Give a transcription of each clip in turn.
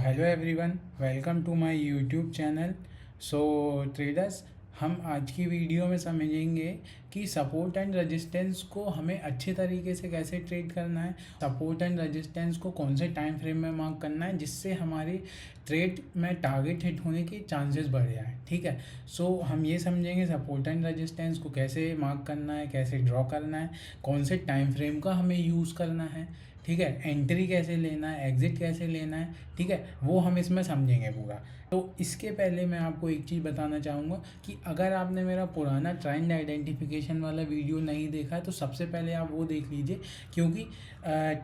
Hello everyone, welcome to my YouTube channel. So traders, हम आज की वीडियो में समझेंगे कि सपोर्ट एंड रेजिस्टेंस को हमें अच्छे तरीके से कैसे ट्रेड करना है। सपोर्ट एंड रेजिस्टेंस को कौन से टाइम फ्रेम में मार्क करना है जिससे हमारी ट्रेड में टारगेट हिट होने के चांसेस बढ़ जाए। ठीक है, सो हम ये समझेंगे सपोर्ट एंड रेजिस्टेंस को कैसे मार्क करना है, कैसे ड्रॉ करना है, कौन से टाइम फ्रेम का हमें यूज़ करना है। ठीक है, एंट्री कैसे लेना है, एग्जिट कैसे लेना है। ठीक है, वो हम इसमें समझेंगे पूरा। तो इसके पहले मैं आपको एक चीज़ बताना चाहूँगा कि अगर आपने मेरा पुराना ट्रेंड आइडेंटिफिकेशन वाला वीडियो नहीं देखा है तो सबसे पहले आप वो देख लीजिए, क्योंकि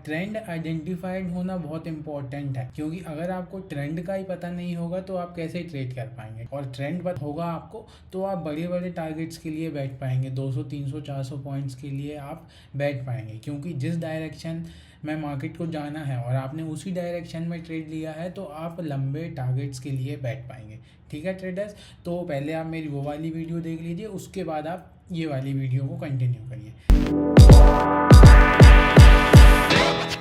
ट्रेंड आइडेंटिफाइड होना बहुत इंपॉर्टेंट है। क्योंकि अगर आपको ट्रेंड का ही पता नहीं होगा तो आप कैसे ट्रेड कर पाएंगे, और ट्रेंड पता होगा आपको तो आप बड़े बड़े टारगेट्स के लिए बैठ पाएंगे। 200 300 400 पॉइंट्स के लिए आप बैठ पाएंगे, क्योंकि जिस डायरेक्शन में मार्केट को जाना है और आपने उसी डायरेक्शन में ट्रेड लिया है तो आप लंबे टारगेट्स के लिए बैठ पाएंगे। ठीक है ट्रेडर्स, तो पहले आप मेरी वो वाली वीडियो देख लीजिए, उसके बाद आप ये वाली वीडियो को कंटिन्यू करिए।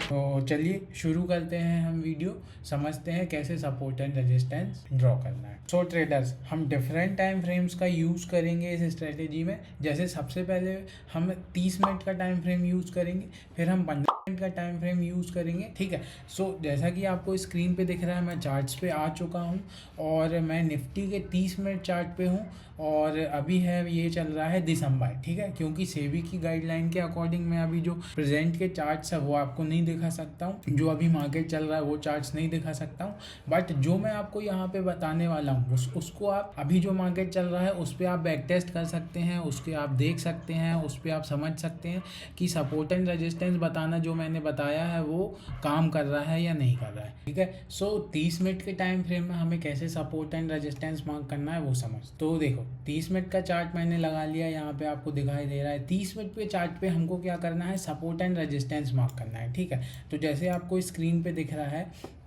तो चलिए शुरू करते हैं, हम वीडियो समझते हैं कैसे सपोर्ट एंड रेजिस्टेंस ड्रॉ करना है। सो ट्रेडर्स, हम डिफरेंट टाइम फ्रेम्स का यूज़ करेंगे इस स्ट्रेटेजी में। जैसे सबसे पहले हम 30 मिनट का टाइम फ्रेम यूज़ करेंगे, फिर हम 15 मिनट का टाइम फ्रेम यूज़ करेंगे। ठीक है, सो जैसा कि आपको स्क्रीन पे दिख रहा है, मैं चार्ट्स पे आ चुका हूँ और मैं निफ्टी के 30 मिनट चार्ट पे हूँ और अभी है, ये चल रहा है दिसंबर। ठीक है, क्योंकि सेबी की गाइडलाइन के अकॉर्डिंग मैं अभी जो प्रेजेंट के चार्ट्स है वो आपको नहीं दिखा सकता हूँ, जो अभी मार्केट चल रहा है वो चार्ट्स नहीं दिखा सकता हूँ। बट जो मैं आपको यहाँ पे बताने वाला हूँ उसको आप अभी जो मार्केट चल रहा है उस पर आप बैक टेस्ट कर सकते हैं, उसके आप देख सकते हैं, उस पर आप समझ सकते हैं कि सपोर्ट एंड रेजिस्टेंस बताना जो मैंने बताया है वो काम कर रहा है या नहीं कर रहा है। ठीक है, सो 30 मिनट के टाइम फ्रेम में हमें कैसे सपोर्ट एंड रेजिस्टेंस मार्क करना है वो समझ। तो देखो, 30 मिनट का चार्ट मैंने लगा लिया, यहाँ पे आपको दिखाई दे रहा है। 30 मिनट पे चार्ट पे हमको क्या करना है, सपोर्ट एंड रेजिस्टेंस मार्क करना है। ठीक है, तो जैसे आपको स्क्रीन पे दिख रहा है,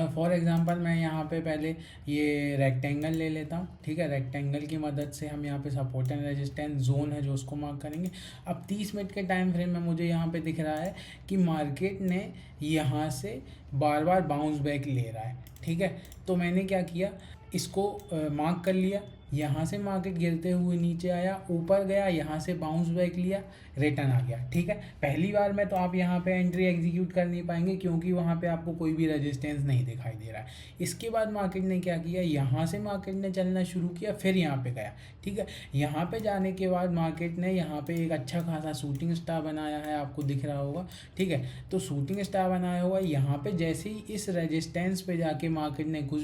फॉर एग्जांपल मैं यहाँ पे पहले ये रेक्टेंगल ले लेता हूँ। ठीक है, रेक्टेंगल की मदद से हम यहाँ पे सपोर्ट एंड रेजिस्टेंस जोन है जो उसको मार्क करेंगे। अब 30 मिनट के टाइम फ्रेम में मुझे यहाँ पे दिख रहा है कि मार्केट ने यहाँ से बार बार बाउंस बैक ले रहा है। ठीक है, तो मैंने क्या किया, इसको मार्क कर लिया। यहाँ से मार्केट गिरते हुए नीचे आया, ऊपर गया, यहाँ से बाउंस बैक लिया, रिटर्न आ गया। ठीक है, पहली बार में तो आप यहाँ पे एंट्री एग्जीक्यूट कर नहीं पाएंगे क्योंकि वहाँ पे आपको कोई भी रेजिस्टेंस नहीं दिखाई दे रहा है। इसके बाद मार्केट ने क्या किया, यहाँ से मार्केट ने चलना शुरू किया, फिर यहाँ पे गया। ठीक है, यहाँ पे जाने के बाद मार्केट ने यहाँ पे एक अच्छा खासा शूटिंग स्टार बनाया है, आपको दिख रहा होगा। ठीक है, तो शूटिंग स्टार बनाया हुआ यहाँ पे जैसे ही इस रेजिस्टेंस पे जाके मार्केट ने कुछ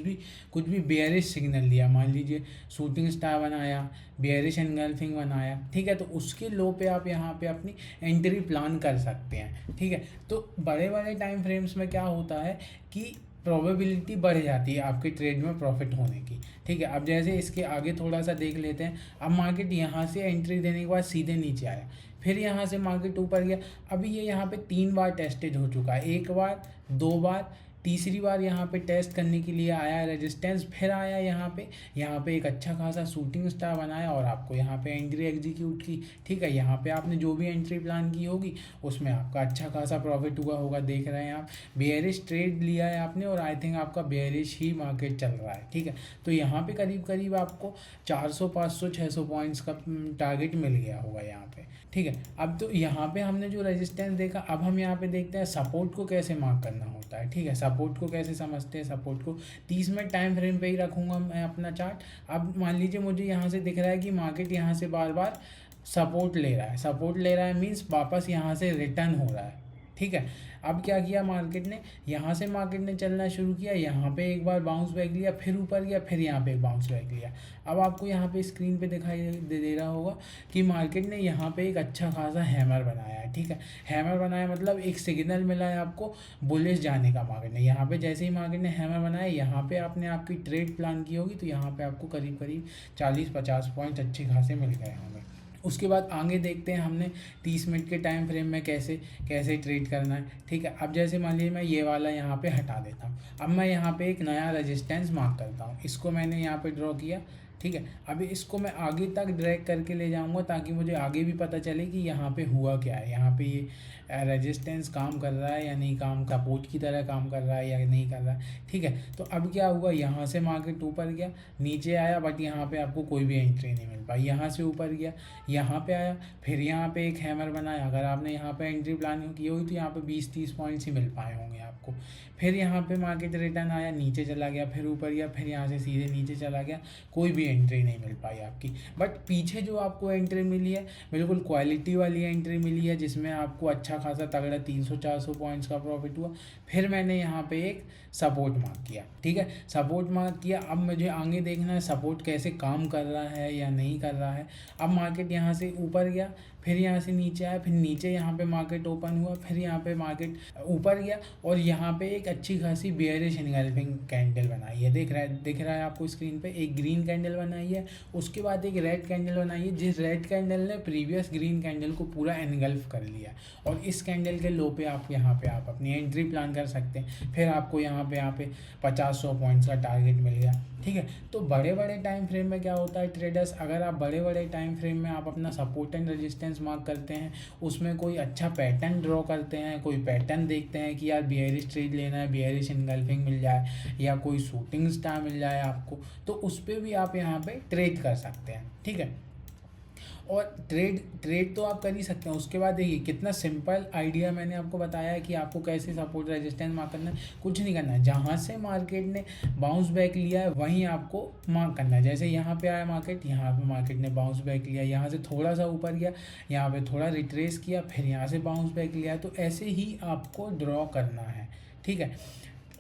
भी बेयरिश सिग्नल दिया, मान लीजिए शूटिंग स्टार बनाया, बेयरिश एनगल्फिंग बनाया। ठीक है, तो उसके लो पे आप यहाँ पे अपनी एंट्री प्लान कर सकते हैं। ठीक है, तो बड़े बड़े टाइम फ्रेम्स में क्या होता है कि प्रोबेबिलिटी बढ़ जाती है आपके ट्रेड में प्रॉफिट होने की। ठीक है, अब जैसे इसके आगे थोड़ा सा देख लेते हैं। अब मार्केट यहाँ से एंट्री देने के बाद सीधे नीचे आया, फिर यहाँ से मार्केट ऊपर गया। अभी ये यहाँ पे 3 बार टेस्टेड हो चुका है, 1 बार, 2 बार, तीसरी बार यहाँ पे टेस्ट करने के लिए आया रेजिस्टेंस, फिर आया यहाँ पे एक अच्छा खासा शूटिंग स्टार बनाया और आपको यहाँ पे एंट्री एग्जीक्यूट की। ठीक है, यहाँ पे आपने जो भी एंट्री प्लान की होगी उसमें आपका अच्छा खासा प्रॉफिट हुआ होगा। देख रहे हैं आप, बेयरिश ट्रेड लिया है आपने और आई थिंक आपका बेयरिश ही मार्केट चल रहा है। ठीक है, तो यहाँ पे करीब करीब आपको 400 500 600 पॉइंट्स का टारगेट मिल गया होगा यहाँ पे। ठीक है, अब तो यहाँ पे हमने जो रेजिस्टेंस देखा, अब हम यहाँ पे देखते हैं सपोर्ट को कैसे मार्क करना होता है। ठीक है, सपोर्ट को कैसे समझते हैं। सपोर्ट को 30 मिनट टाइम फ्रेम पे ही रखूँगा मैं अपना चार्ट। अब मान लीजिए मुझे यहाँ से दिख रहा है कि मार्केट यहाँ से बार बार सपोर्ट ले रहा है। सपोर्ट ले रहा है मीन्स वापस यहाँ से रिटर्न हो रहा है। ठीक है, अब क्या किया मार्केट ने, यहाँ से मार्केट ने चलना शुरू किया, यहाँ पे एक बार बाउंस बैक लिया, फिर ऊपर गया, फिर यहाँ पे बाउंस बैक लिया। अब आपको यहाँ पे स्क्रीन पे दिखाई दे रहा होगा कि मार्केट ने यहाँ पे एक अच्छा खासा हैमर बनाया है। ठीक है, हैमर बनाया मतलब एक सिग्नल मिला है आपको बुलिश जाने का। मार्केट ने यहाँ पे जैसे ही मार्केट ने हैमर बनाया, यहाँ पे आपने आपकी ट्रेड प्लान की होगी तो यहाँ पे आपको करीब करीब 40-50 पॉइंट अच्छे खासे मिल गए होंगे। उसके बाद आगे देखते हैं हमने 30 मिनट के टाइम फ्रेम में कैसे कैसे ट्रेड करना है। ठीक है, अब जैसे मान लीजिए मैं ये वाला यहाँ पे हटा देता हूँ। अब मैं यहाँ पे एक नया रेजिस्टेंस मार्क करता हूँ, इसको मैंने यहाँ पे ड्रॉ किया। ठीक है, अभी इसको मैं आगे तक ड्रैग करके ले जाऊँगा ताकि मुझे आगे भी पता चले कि यहाँ पे हुआ क्या है। यहाँ पे ये रेजिस्टेंस काम कर रहा है या नहीं, काम सपोर्ट की तरह काम कर रहा है या नहीं कर रहा है। ठीक है, तो अब क्या हुआ, यहाँ से मार्केट ऊपर गया, नीचे आया, बट यहाँ पे आपको कोई भी एंट्री नहीं मिल पाई। यहाँ से ऊपर गया, यहाँ पे आया, फिर यहाँ पे एक हैमर बनाया। अगर आपने यहाँ पे एंट्री प्लान की हुई तो यहाँ पे 20-30 पॉइंट्स ही मिल पाए होंगे आपको। फिर यहाँ पे मार्केट रिटर्न आया, नीचे चला गया, फिर ऊपर गया, फिर यहाँ से सीधे नीचे चला गया, कोई भी एंट्री नहीं मिल पाई आपकी। बट पीछे जो आपको एंट्री मिली है बिल्कुल क्वालिटी वाली एंट्री मिली है, जिसमें आपको अच्छा खासा तगड़ा 300-400 पॉइंट्स का प्रॉफिट हुआ। फिर मैंने यहाँ पे एक सपोर्ट मार्क किया। ठीक है, सपोर्ट मार्क किया। अब मुझे आगे देखना है सपोर्ट कैसे काम कर रहा है या नहीं कर रहा है। अब मार्केट यहाँ से ऊपर गया, फिर यहाँ से नीचे आया, फिर नीचे यहाँ पे मार्केट ओपन हुआ, फिर यहाँ पे मार्केट ऊपर गया और यहाँ पे एक अच्छी खासी बेयरिश एनगल्फिंग कैंडल बनाई है। दिख रहा है आपको स्क्रीन पे, एक ग्रीन कैंडल बनाई है, उसके बाद एक रेड कैंडल बनाई है, जिस रेड कैंडल ने प्रीवियस ग्रीन कैंडल को पूरा एनगल्फ कर लिया। और इस कैंडल के लो पे आप यहाँ पे आप अपनी एंट्री प्लान कर सकते हैं। फिर आपको यहाँ पे 50-100 पॉइंट्स का टारगेट मिल गया। ठीक है, तो बड़े बड़े टाइम फ्रेम में क्या होता है ट्रेडर्स, अगर आप बड़े बड़े टाइम फ्रेम में आप अपना सपोर्ट एंड रेजिस्टेंस मार्क करते हैं, उसमें कोई अच्छा पैटर्न ड्रॉ करते हैं, कोई पैटर्न देखते हैं कि यार बियरिश ट्रेड लेना है, बियरिश एनगल्फिंग मिल जाए या कोई शूटिंग स्टार मिल जाए आपको, तो उस पर भी आप यहाँ पे ट्रेड कर सकते हैं। ठीक है, और ट्रेड तो आप कर ही सकते हैं। उसके बाद देखिए कितना सिंपल आइडिया मैंने आपको बताया है कि आपको कैसे सपोर्ट रेजिस्टेंस मार्क करना है। कुछ नहीं करना है, जहाँ से मार्केट ने बाउंस बैक लिया है वहीं आपको मार्क करना है। जैसे यहाँ पे आया मार्केट, यहाँ पे मार्केट ने बाउंस बैक लिया, यहाँ से थोड़ा सा ऊपर गया, यहाँ पे थोड़ा रिट्रेस किया, फिर यहाँ से बाउंस बैक लिया, तो ऐसे ही आपको ड्रॉ करना है। ठीक है,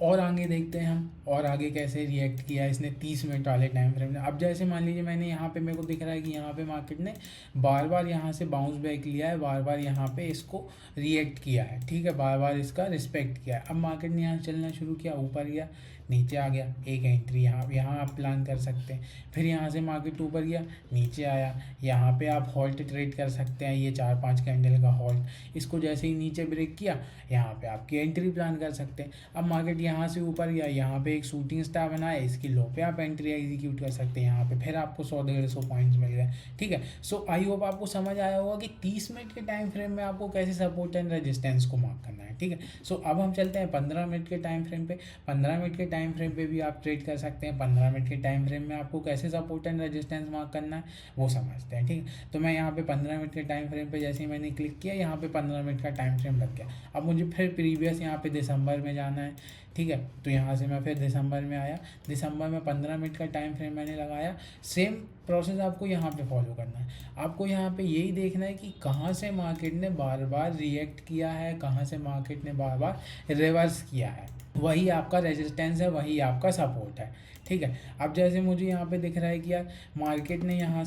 और आगे देखते हैं हम, और आगे कैसे रिएक्ट किया इसने 30 मिनट वाले टाइम फ्रेम में। अब जैसे मान लीजिए मैंने यहाँ पे, मेरे को दिख रहा है कि यहाँ पे मार्केट ने बार बार यहाँ से बाउंस बैक लिया है, बार बार यहाँ पे इसको रिएक्ट किया है। ठीक है, बार बार इसका रिस्पेक्ट किया है। अब मार्केट ने यहाँ चलना शुरू किया, ऊपर गया, नीचे आ गया, एक एंट्री यहाँ आप प्लान कर सकते हैं। फिर यहाँ से मार्केट ऊपर गया, नीचे आया, यहाँ पे आप हॉल्ट ट्रेड कर सकते हैं, ये 4-5 कैंडल का हॉल्ट। इसको जैसे ही नीचे ब्रेक किया, यहाँ पे आपकी एंट्री प्लान कर सकते हैं। अब मार्केट यहाँ से ऊपर गया, यहाँ पे एक शूटिंग स्टार बनाया, इसकी लो पे आप एंट्री एग्जीक्यूट कर सकते हैं। यहाँ पे फिर आपको 100-150 पॉइंट्स मिल गए। ठीक है, सो आई होप आपको समझ आया होगा कि 30 मिनट के टाइम फ्रेम में आपको कैसे सपोर्ट एंड रेजिस्टेंस को मार्क करना है। ठीक है, सो अब हम चलते हैं 15 मिनट के टाइम फ्रेम पे। 15 मिनट के टाइम फ्रेम पे भी आप ट्रेड कर सकते हैं। 15 मिनट के टाइम फ्रेम में आपको कैसे सपोर्ट एंड रेजिस्टेंस मार्क करना है वो समझते हैं। ठीक है, तो मैं यहाँ पे 15 मिनट के टाइम फ्रेम पे जैसे ही मैंने क्लिक किया, यहाँ पे 15 मिनट का टाइम फ्रेम लग गया। अब मुझे फिर प्रीवियस यहाँ पे दिसंबर में जाना है। ठीक है, तो यहाँ से मैं फिर दिसंबर में आया, दिसंबर में 15 मिनट का टाइम फ्रेम मैंने लगाया। सेम प्रोसेस आपको यहाँ पे फॉलो करना है। आपको यहाँ पे यही देखना है कि कहाँ से मार्केट ने बार बार रिएक्ट किया है, कहाँ से मार्केट ने बार बार रिवर्स किया है, वही आपका रेजिस्टेंस है, वही आपका सपोर्ट है। ठीक है, अब जैसे मुझे यहाँ पे दिख रहा है कि यार मार्केट ने यहाँ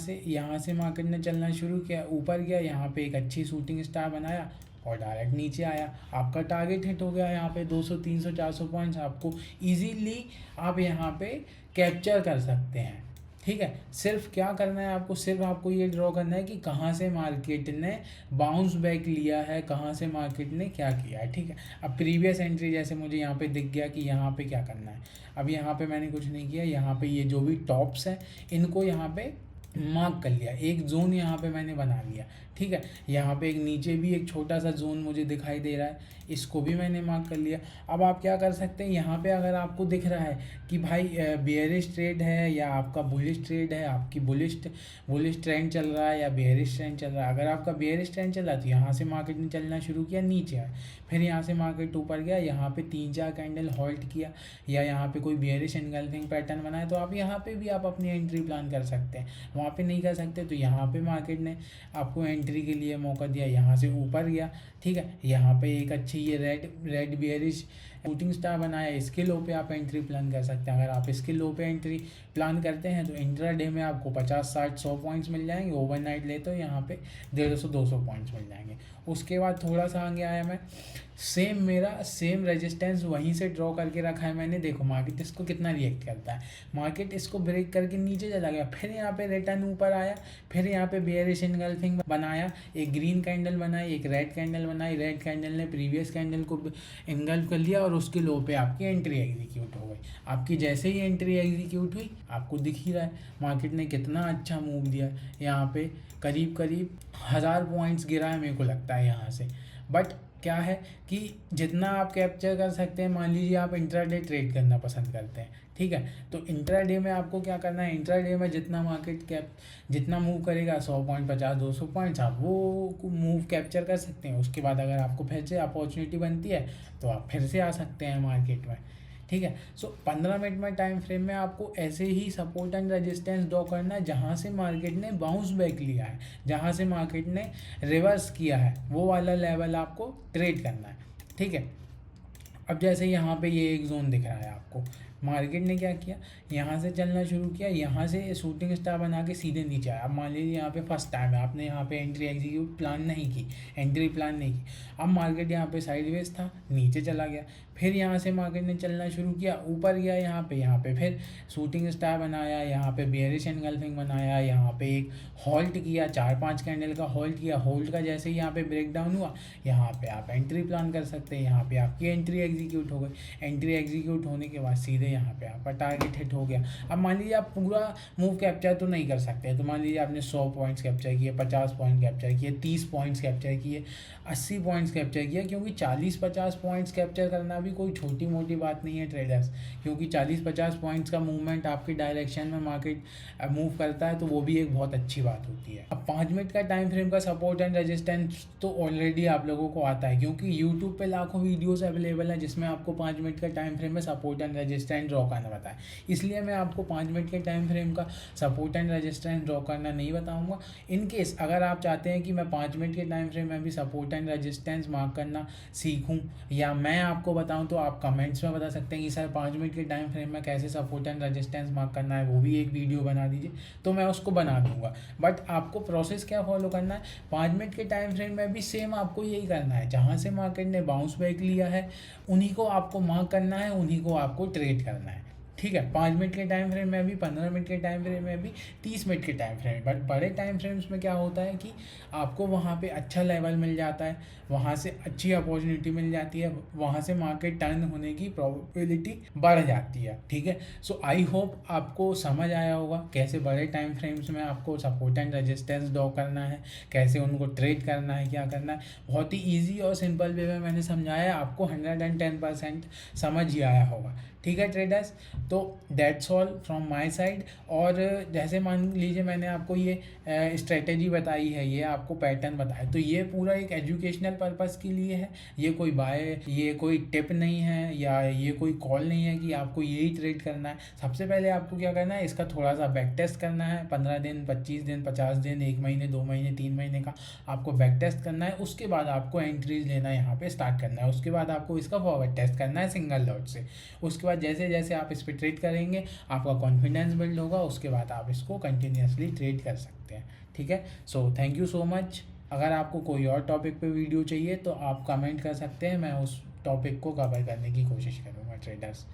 से मार्केट ने चलना शुरू किया, ऊपर गया, यहाँ पे एक अच्छी शूटिंग स्टार बनाया और डायरेक्ट नीचे आया। आपका टारगेट हिट हो गया यहाँ पे 200, 300, 400 पॉइंट्स आपको इजीली आप यहाँ पे कैप्चर कर सकते हैं। ठीक है, सिर्फ क्या करना है आपको, सिर्फ आपको ये ड्रॉ करना है कि कहाँ से मार्केट ने बाउंस बैक लिया है, कहाँ से मार्केट ने क्या किया है। ठीक है, अब प्रीवियस एंट्री जैसे मुझे यहाँ पे दिख गया कि यहाँ पे क्या करना है। अब यहाँ पे मैंने कुछ नहीं किया, यहाँ पे ये जो भी टॉप्स हैं इनको यहाँ पे मार्क कर लिया, एक जोन यहाँ पे मैंने बना लिया। ठीक है, यहाँ पे एक नीचे भी एक छोटा सा जोन मुझे दिखाई दे रहा है, इसको भी मैंने मार्क कर लिया। अब आप क्या कर सकते हैं, यहाँ पे अगर आपको दिख रहा है कि भाई बेयरिश ट्रेड है या आपका बुलिश ट्रेड है, आपकी बुलिश ट्रेंड चल रहा है या बेयरिश ट्रेंड चल रहा है। अगर आपका बेयरिश ट्रेंड चल रहा है तो यहाँ से मार्केट ने चलना शुरू किया, नीचे आया, फिर यहाँ से मार्केट ऊपर गया, यहाँ पे 3-4 कैंडल हॉल्ट किया या यहाँ पे कोई बेयरिश एनगल्फिंग पैटर्न बनाया, तो आप यहाँ पे भी आप अपनी एंट्री प्लान कर सकते हैं। वहाँ पे नहीं कर सकते तो यहाँ पे मार्केट ने आपको एंट्री के लिए मौका दिया, यहाँ से ऊपर गया। ठीक है, यहाँ पे एक अच्छी ये रेड बेयरिश शूटिंग स्टार बनाया, इसके लो पे आप एंट्री प्लान कर सकते हैं। अगर आप इसके लो पे एंट्री प्लान करते हैं तो इंट्रा डे में आपको 50, 60, 100 पॉइंट्स मिल जाएंगे। ओवरनाइट ले तो यहाँ पे 150, 200 पॉइंट्स मिल जाएंगे। उसके बाद थोड़ा सा आगे आया मैं, सेम रेजिस्टेंस वहीं से ड्रॉ करके रखा है मैंने। देखो मार्केट इसको कितना रिएक्ट करता है, मार्केट इसको ब्रेक करके नीचे चला गया, फिर यहाँ पे रिटर्न ऊपर आया, फिर यहाँ पे बेयरिश एनगल्फिंग बनाया, एक ग्रीन कैंडल बनाई, एक रेड कैंडल बनाई। रेड कैंडल ने प्रीवियस कैंडल को एंगल्फ कर लिया और उसके लो पे आपकी एंट्री एग्जीक्यूट हो गई। आपकी जैसे ही एंट्री एग्जीक्यूट हुई, आपको दिख ही रहा है मार्केट ने कितना अच्छा मूव दिया। यहाँ पे करीब 1000 पॉइंट्स गिरा है मेरे को लगता है यहाँ से। बट क्या है कि जितना आप कैप्चर कर सकते हैं, मान लीजिए आप इंट्राडे ट्रेड करना पसंद करते हैं, ठीक है, तो इंट्राडे में आपको क्या करना है, इंट्राडे में जितना मार्केट कैप जितना मूव करेगा 100 पॉइंट 50 200 पॉइंट्स आप वो मूव कैप्चर कर सकते हैं। उसके बाद अगर आपको फिर से अपॉर्चुनिटी बनती है तो आप फिर से आ सकते हैं मार्केट में, ठीक है। सो 15 मिनट में टाइम फ्रेम में आपको ऐसे ही सपोर्ट एंड रेजिस्टेंस ड्रॉ करना है, जहाँ से मार्केट ने बाउंस बैक लिया है, जहाँ से मार्केट ने रिवर्स किया है, वो वाला लेवल आपको ट्रेड करना है, ठीक है। अब जैसे यहाँ पे ये एक जोन दिख रहा है आपको, मार्केट ने क्या किया, यहाँ से चलना शुरू किया, यहाँ से शूटिंग स्टार बना के सीधे नीचे आया। अब मान लीजिए यहाँ पे फर्स्ट टाइम है, आपने यहाँ पे एंट्री एग्जीक्यूट प्लान नहीं की, एंट्री प्लान नहीं की। अब मार्केट यहाँ पे साइडवेज था, नीचे चला गया, फिर यहाँ से मार्केट ने चलना शुरू किया, ऊपर गया यहाँ पे फिर शूटिंग स्टार बनाया, यहाँ पे बेयरिश एनगल्फिंग बनाया, यहाँ पे एक हॉल्ट किया, 4-5 कैंडल का हॉल्ट किया। हॉल्ट का जैसे ही यहाँ पे ब्रेक डाउन हुआ, यहाँ पे आप एंट्री प्लान कर सकते हैं, यहाँ पे आपकी एंट्री एग्जीक्यूट हो गई। एंट्री एग्जीक्यूट होने के बाद सीधे यहाँ पे आपका टारगेट हिट हो गया। अब मान लीजिए आप पूरा मूव कैप्चर तो नहीं कर सकते, तो मान लीजिए आपने 100 पॉइंट्स कैप्चर किए, 50 पॉइंट कैप्चर किए, 30 पॉइंट्स कैप्चर किए, 80 पॉइंट्स कैप्चर किया, क्योंकि 40-50 पॉइंट्स कैप्चर करना भी कोई छोटी मोटी बात नहीं है ट्रेडर्स, क्योंकि 40-50 पॉइंट्स का मूवमेंट आपके डायरेक्शन में मार्केट मूव करता है, तो वो भी एक बहुत अच्छी बात होती है। अब 5 मिनट का टाइम फ्रेम का सपोर्ट एंड रेजिस्टेंस तो ऑलरेडी आप लोगों को आता है, क्योंकि यूट्यूब पे लाखों वीडियोस अवेलेबल हैं जिसमें आपको 5 मिनट का टाइम फ्रेम में सपोर्ट एंड रेजिस्टेंस ड्रॉ करना बताया। इसलिए मैं आपको 5 मिनट के टाइम फ्रेम का सपोर्ट एंड रेजिस्टेंस ड्रॉ करना नहीं बताऊंगा। इन केस अगर आप चाहते हैं कि मैं 5 मिनट के टाइम फ्रेम में भी सपोर्ट एंड रेजिस्टेंस मार्क करना सीखूं या मैं आपको बताऊं, तो आप कमेंट्स में बता सकते हैं कि सर 5 मिनट के टाइम फ्रेम में कैसे सपोर्ट एंड रेजिस्टेंस मार्क करना है, वो भी एक वीडियो बना दीजिए, तो मैं उसको बना दूंगा। बट आपको प्रोसेस क्या फॉलो करना है, 5 मिनट के टाइम फ्रेम में भी सेम आपको यही करना है, जहाँ से मार्केट ने बाउंस बैक लिया है उन्हीं को आपको मार्क करना है, उन्हीं को आपको ट्रेड करना है, ठीक है। 5 मिनट के टाइम फ्रेम में भी, 15 मिनट के टाइम फ्रेम में भी, 30 मिनट के टाइम फ्रेम में। बट बड़े टाइम फ्रेम्स में क्या होता है कि आपको वहाँ पे अच्छा लेवल मिल जाता है, वहाँ से अच्छी अपॉर्चुनिटी मिल जाती है, वहाँ से मार्केट टर्न होने की प्रोबेबिलिटी बढ़ जाती है, ठीक है। सो आई होप आपको समझ आया होगा कैसे बड़े टाइम फ्रेम्स में आपको सपोर्ट एंड रेजिस्टेंस ड्रॉ करना है, कैसे उनको ट्रेड करना है, क्या करना है। बहुत ही ईजी और सिंपल वे में मैंने समझाया, आपको 110% समझ ही आया होगा, ठीक है ट्रेडर्स। तो that's all from my side. और जैसे मान लीजिए मैंने आपको ये स्ट्रेटेजी बताई है, ये आपको पैटर्न बताया, तो ये पूरा एक एजुकेशनल पर्पस के लिए है, ये कोई टिप नहीं है या ये कोई कॉल नहीं है कि आपको यही ट्रेड करना है। सबसे पहले आपको क्या करना है, इसका थोड़ा सा बैक टेस्ट करना है, 15 दिन 25 दिन 50 दिन 1 महीने 2 महीने 3 महीने का आपको बैक टेस्ट करना है। उसके बाद आपको एंट्रीज लेना यहाँ पे स्टार्ट करना है, उसके बाद आपको इसका फॉरवर्ड टेस्ट करना है सिंगल लॉट से। उसके बाद जैसे जैसे आप इस पर ट्रेड करेंगे आपका कॉन्फिडेंस बिल्ड होगा, उसके बाद आप इसको कंटिन्यूसली ट्रेड कर सकते हैं, ठीक है। So thank you so much. अगर आपको कोई और टॉपिक पे वीडियो चाहिए तो आप कमेंट कर सकते हैं, मैं उस टॉपिक को कवर करने की कोशिश करूँगा ट्रेडर्स।